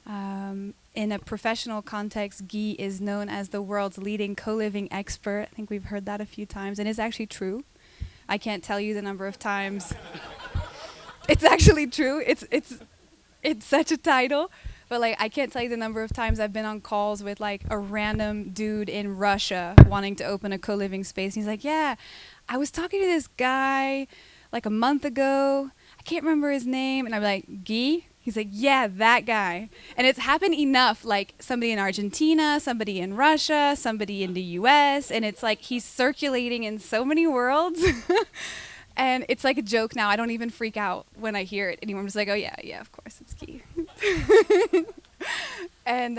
In a professional context, Guy is known as the world's leading co-living expert. I think we've heard that a few times, and it's actually true. I can't tell you the number of times. It's actually true. It's such a title, but like I can't tell you the number of times I've been on calls with like a random dude in Russia wanting to open a co-living space. And he's like, "Yeah, I was talking to this guy like a month ago. I can't remember his name." And I'm like, "Guy?" He's like, "Yeah, that guy." And it's happened enough, like somebody in Argentina, somebody in Russia, somebody in the US, and it's like he's circulating in so many worlds. And it's like a joke now. I don't even freak out when I hear it anymore. I'm just like, "Oh yeah, yeah, of course it's Guy." And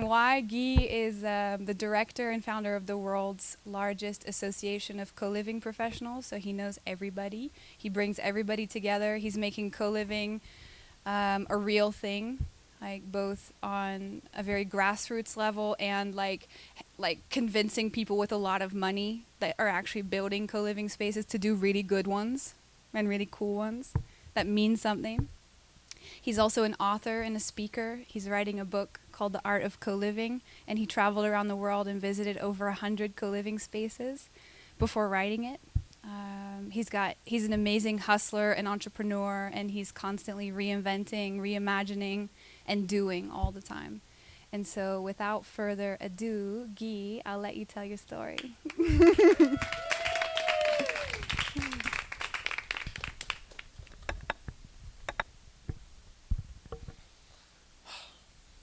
why Guy is the director and founder of the world's largest association of co-living professionals. So he knows everybody. He brings everybody together. He's making co-living a real thing, like both on a very grassroots level and like convincing people with a lot of money that are actually building co-living spaces to do really good ones and really cool ones that mean something. He's also an author and a speaker. He's writing a book called The Art of Co-Living, and he traveled around the world and visited over 100 co-living spaces before writing it. He's an amazing hustler and entrepreneur, and he's constantly reinventing, reimagining, and doing all the time. And so without further ado, Guy, I'll let you tell your story.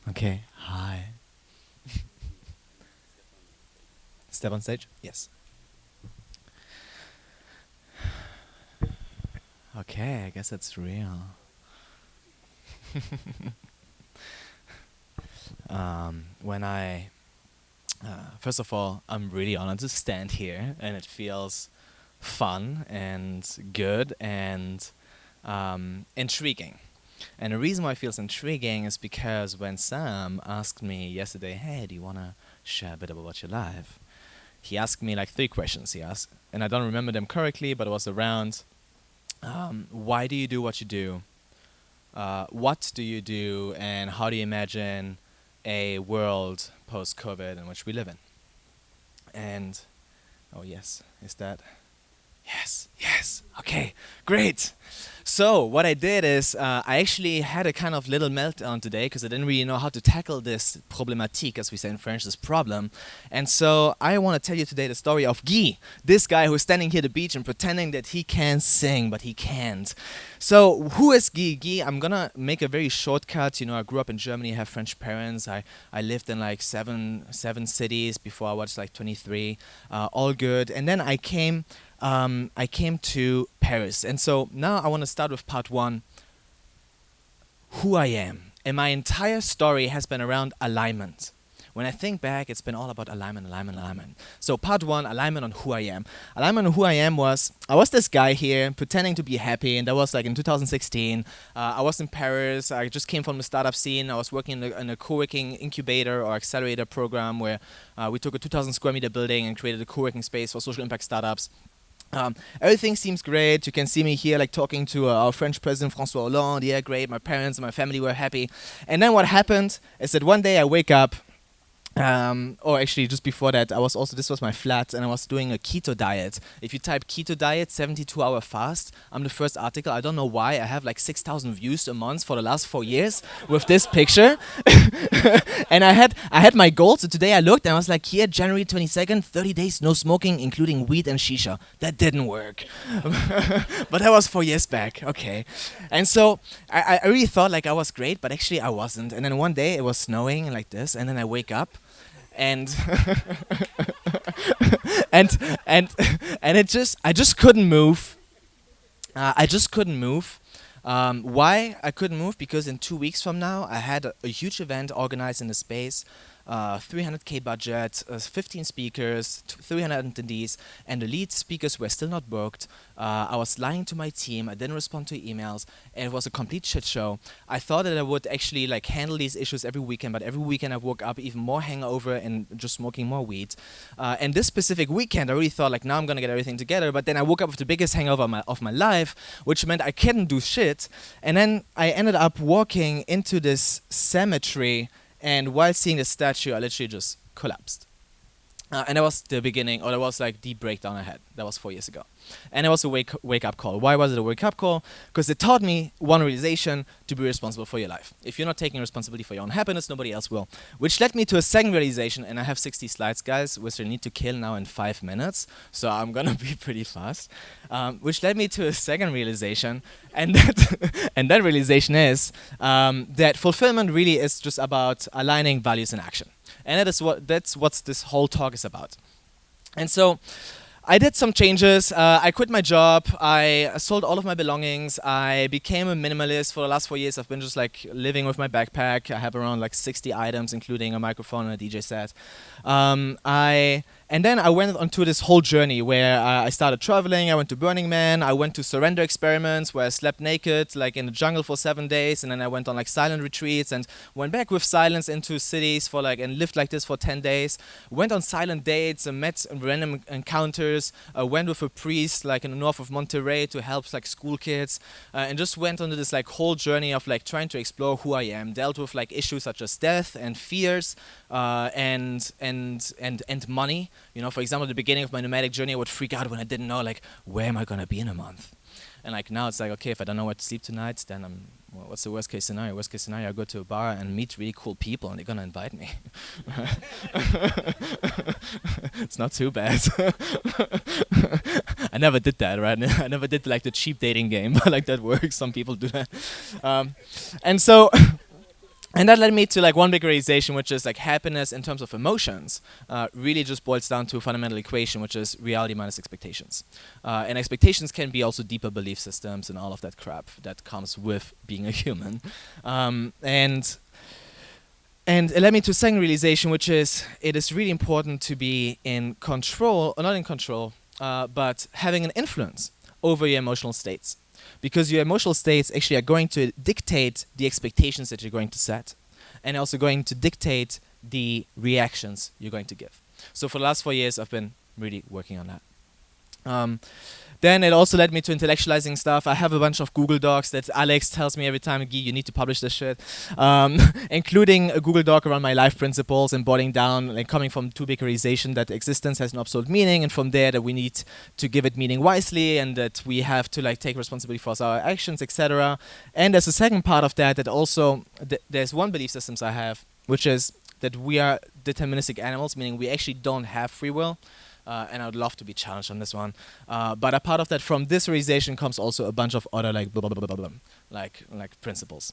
Okay, hi. Step on stage? Yes. Okay, I guess it's real. When I, first of all, I'm really honored to stand here, and it feels fun and good and intriguing. And the reason why it feels intriguing is because when Sam asked me yesterday, "Hey, do you want to share a bit about your life?" He asked me like 3 questions. He asked, and I don't remember them correctly, but it was around, why do you do what you do? What do you do, and how do you imagine a world post-COVID in which we live in? And, oh yes, is that? Yes, okay, great. So what I did is I actually had a kind of little meltdown today because I didn't really know how to tackle this problématique, as we say in French, this problem. And so I want to tell you today the story of Guy, this guy who's standing here at the beach and pretending that he can sing, but he can't. So who is Guy? Guy, I'm going to make a very shortcut. You know, I grew up in Germany, I have French parents. I lived in like seven cities before I was like 23, all good. And then I came to Paris. And so now I want to start with part 1, who I am. And my entire story has been around alignment. When I think back, it's been all about alignment. So part 1, alignment on who I am. Alignment on who I am was, I was this guy here pretending to be happy, and that was like in 2016. I was in Paris. I just came from the startup scene. I was working in a co-working incubator or accelerator program where we took a 2,000 square meter building and created a co-working space for social impact startups. Everything seems great. You can see me here like talking to our French president François Hollande. Yeah, great. My parents and my family were happy. And then what happened is that one day I wake up, or actually just before that, this was my flat, and I was doing a keto diet. If you type keto diet 72-hour fast, I'm the first article. I don't know why. I have like 6,000 views a month for the last 4 years with this picture. And I had my goal. So today I looked and I was like, here, January 22nd, 30 days, no smoking, including weed and shisha. That didn't work. But that was 4 years back. Okay. And so I really thought like I was great, but actually I wasn't. And then one day it was snowing like this, and then I wake up, and and I just couldn't move. Why I couldn't move? Because in 2 weeks from now I had a huge event organized in the space 300K budget, 15 speakers, 300 attendees, and the lead speakers were still not booked. I was lying to my team. I didn't respond to emails. And it was a complete shit show. I thought that I would actually like handle these issues every weekend, but every weekend I woke up even more hangover and just smoking more weed. And this specific weekend, I really thought like, now I'm gonna get everything together. But then I woke up with the biggest hangover of my life, which meant I couldn't do shit. And then I ended up walking into this cemetery, and while seeing the statue, I literally just collapsed. And that was the beginning, or that was like the breakdown I had. That was 4 years ago. And it was a wake-up call. Why was it a wake-up call? Because it taught me one realization: to be responsible for your life. If you're not taking responsibility for your own happiness, nobody else will. Which led me to a second realization, and I have 60 slides, guys, which I need to kill now in 5 minutes. So I'm going to be pretty fast. Which led me to a second realization, and that realization is that fulfillment really is just about aligning values and action. And that's what this whole talk is about. And so I did some changes. I quit my job. I sold all of my belongings. I became a minimalist. For the last 4 years, I've been just like living with my backpack. I have around like 60 items, including a microphone and a DJ set. And then I went onto this whole journey where I started traveling. I went to Burning Man. I went to surrender experiments where I slept naked, like in the jungle for 7 days. And then I went on like silent retreats and went back with silence into cities for like, and lived like this for 10 days. Went on silent dates and met random encounters. Went with a priest like in the north of Monterey to help like school kids. And just went on this like whole journey of like trying to explore who I am. Dealt with like issues such as death and fears and money. You know, for example, at the beginning of my nomadic journey, I would freak out when I didn't know, like, where am I going to be in a month? And like now it's like, okay, if I don't know where to sleep tonight, then what's the worst case scenario? Worst case scenario, I go to a bar and meet really cool people and they're going to invite me. It's not too bad. I never did that, right? I never did like the cheap dating game, but like that works. Some people do that. And that led me to like one big realization, which is like happiness in terms of emotions really just boils down to a fundamental equation, which is reality minus expectations. And expectations can be also deeper belief systems and all of that crap that comes with being a human. And it led me to a second realization, which is it is really important to be in control, or not in control, but having an influence over your emotional states. Because your emotional states actually are going to dictate the expectations that you're going to set, and also going to dictate the reactions you're going to give. So for the last 4 years, I've been really working on that. Then it also led me to intellectualizing stuff. I have a bunch of Google Docs that Alex tells me every time, Guy, you need to publish this shit. Including a Google Doc around my life principles and boiling down, like coming from two big realization that existence has an absolute meaning, and from there that we need to give it meaning wisely, and that we have to like take responsibility for our actions, etc. And there's a second part of that also, there's one belief systems I have, which is that we are deterministic animals, meaning we actually don't have free will. And I would love to be challenged on this one. But a part of that, from this realization comes also a bunch of other like blah, blah, blah, blah, blah, like principles.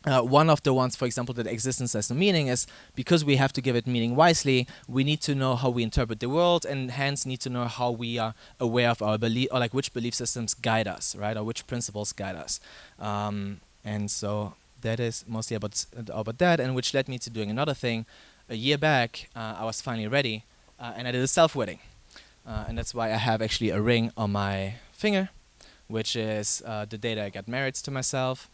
One of the ones, for example, that existence has no meaning is because we have to give it meaning wisely, we need to know how we interpret the world, and hence need to know how we are aware of our belief, or like which belief systems guide us, right? Or which principles guide us. And so that is mostly about that, and which led me to doing another thing. A year back, I was finally ready. And I did a self-wedding. And that's why I have actually a ring on my finger, which is the day that I got married to myself.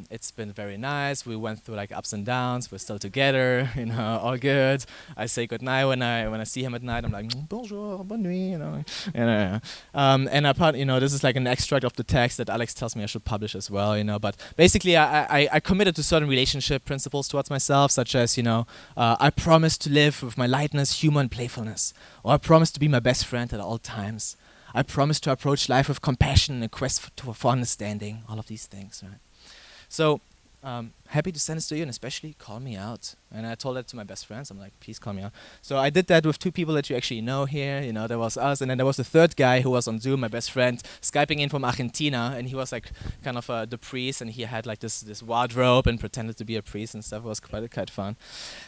It's been very nice. We went through like ups and downs. We're still together, you know, all good. I say goodnight when I see him at night. I'm like, bonjour, bonne nuit, you know. And apart, you know, this is like an extract of the text that Alex tells me I should publish as well, you know. But basically, I committed to certain relationship principles towards myself, such as, you know, I promise to live with my lightness, humor, and playfulness, or I promise to be my best friend at all times. I promise to approach life with compassion and a quest for understanding. All of these things, right? So, happy to send this to you, and especially call me out. And I told that to my best friends. I'm like, please call me out. So I did that with two people that you actually know here. You know, there was us, and then there was a third guy who was on Zoom, my best friend, Skyping in from Argentina, and he was like kind of the priest, and he had like this wardrobe and pretended to be a priest and stuff. It was quite fun.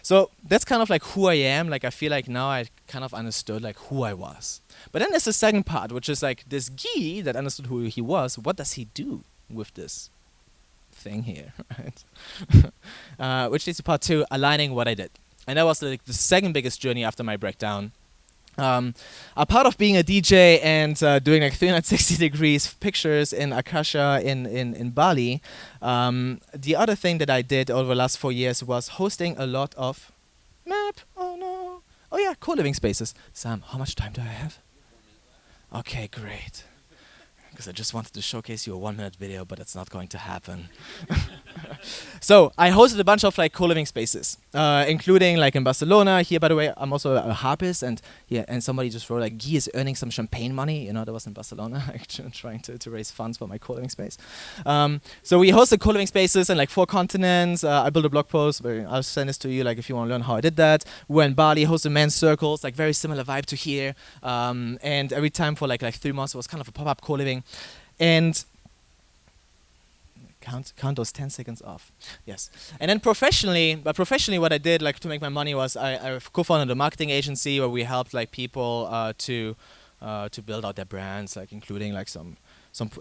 So that's kind of like who I am. Like I feel like now I kind of understood like who I was. But then there's the second part, which is like this Guy that understood who he was. What does he do with this thing here, right? Which leads to part two, aligning what I did. And that was like the second biggest journey after my breakdown. A part of being a DJ and doing like 360 degrees pictures in Akasha in Bali, the other thing that I did over the last 4 years was hosting a lot of co-living spaces. Sam, how much time do I have? Okay, great. Because I just wanted to showcase you a 1-minute video, but it's not going to happen. So I hosted a bunch of like co-living spaces, including like in Barcelona. Here, by the way, I'm also a harpist, and somebody just wrote like, Guy is earning some champagne money. You know, that was in Barcelona, actually trying to raise funds for my co-living space. So we hosted co-living spaces in like 4 continents. I built a blog post where I'll send this to you, like if you want to learn how I did that. We were in Bali, hosted men's circles, like very similar vibe to here. And every time for like 3 months, it was kind of a pop-up co-living. And count those 10 seconds off. Yes. And then professionally what I did like to make my money was I co-founded a marketing agency where we helped like people to build out their brands, like including like some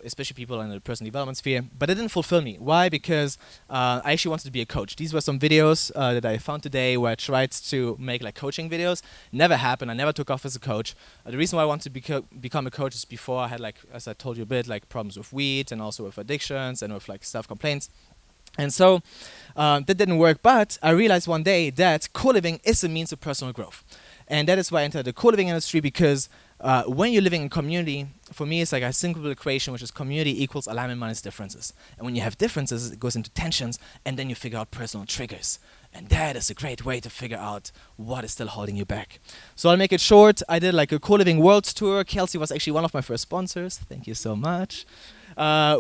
especially people in the personal development sphere. But it didn't fulfill me. Why? Because I actually wanted to be a coach. These were some videos that I found today where I tried to make like coaching videos. Never happened. I never took off as a coach. The reason why I wanted to become a coach is before I had like, as I told you a bit, like problems with weed and also with addictions and with like self-complaints. And so that didn't work. But I realized one day that co-living is a means of personal growth. And that is why I entered the co-living industry, because when you're living in community, for me, it's like a simple equation, which is community equals alignment minus differences. And when you have differences, it goes into tensions, and then you figure out personal triggers. And that is a great way to figure out what is still holding you back. So I'll make it short. I did like a co-living world tour. Kelsey was actually one of my first sponsors. Thank you so much.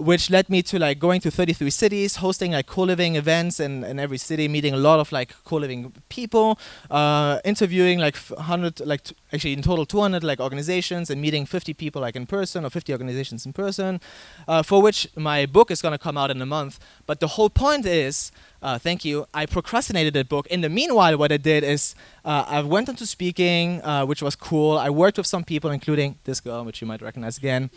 Which led me to like going to 33 cities, hosting like co-living events in every city, meeting a lot of like co-living people, interviewing like 100, actually in total 200 like organizations, and meeting 50 people like in person, or 50 organizations in person, for which my book is going to come out in a month. But the whole point is, thank you, I procrastinated that book. In the meanwhile, what I did is I went into speaking, which was cool. I worked with some people, including this girl, which you might recognize again.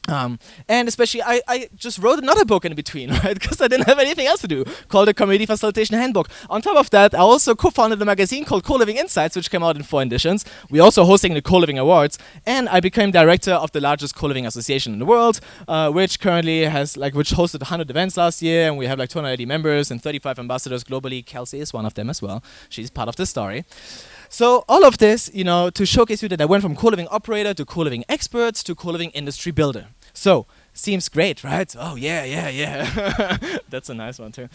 And especially, I just wrote another book in between, right? Because I didn't have anything else to do, called the Community Facilitation Handbook. On top of that, I also co-founded a magazine called Co-Living Insights, which came out in 4 editions. We're also hosting the Co-Living Awards, and I became director of the largest co-living association in the world, which currently has which hosted 100 events last year, and we have like 280 members and 35 ambassadors globally. Kelsey is one of them as well. She's part of the story. So all of this, to showcase you that I went from co-living operator to co-living expert to co-living industry builder. So, seems great, right? Oh, yeah. That's a nice one too.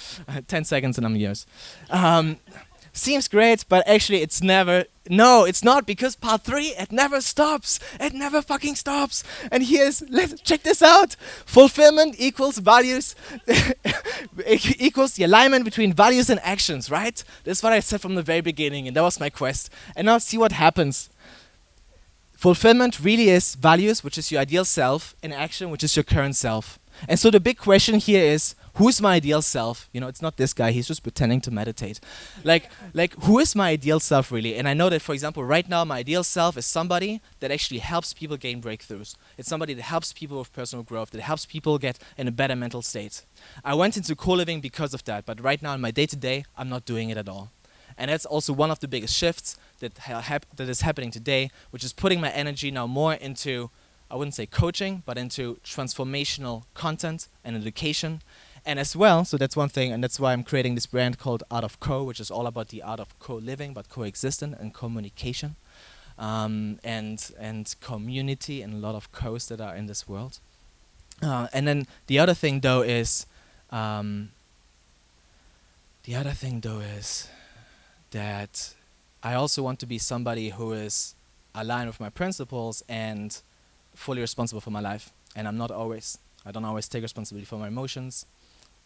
10 seconds and I'm yours. Seems great, but actually it's never, no, it's not, because part 3, it never stops. It never fucking stops. And let's check this out. Fulfillment equals values, equals the alignment between values and actions, right? That's what I said from the very beginning, and that was my quest. And now see what happens. Fulfillment really is values, which is your ideal self, and action, which is your current self. And so the big question here is, who's my ideal self? It's not this guy, he's just pretending to meditate. Like who is my ideal self really? And I know that, for example, right now my ideal self is somebody that actually helps people gain breakthroughs. It's somebody that helps people with personal growth, that helps people get in a better mental state. I went into co-living because of that, but right now in my day-to-day, I'm not doing it at all. And that's also one of the biggest shifts that is happening today, which is putting my energy now more into, I wouldn't say coaching, but into transformational content and education. And as well, so that's one thing, and that's why I'm creating this brand called Art of Co, which is all about the art of co-living, but coexistence and communication, and community, and a lot of co's that are in this world. And then the other thing though is that I also want to be somebody who is aligned with my principles and fully responsible for my life. And I don't always take responsibility for my emotions.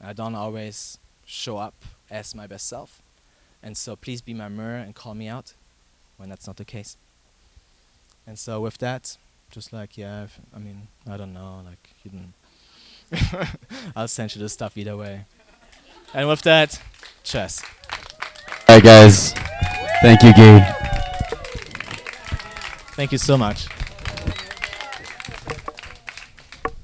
I don't always show up as my best self. And so please be my mirror and call me out when that's not the case. And so with that, just I don't know, you didn't. I'll send you the stuff either way. And with that, cheers. Alright guys, thank you Gabe. Thank you so much.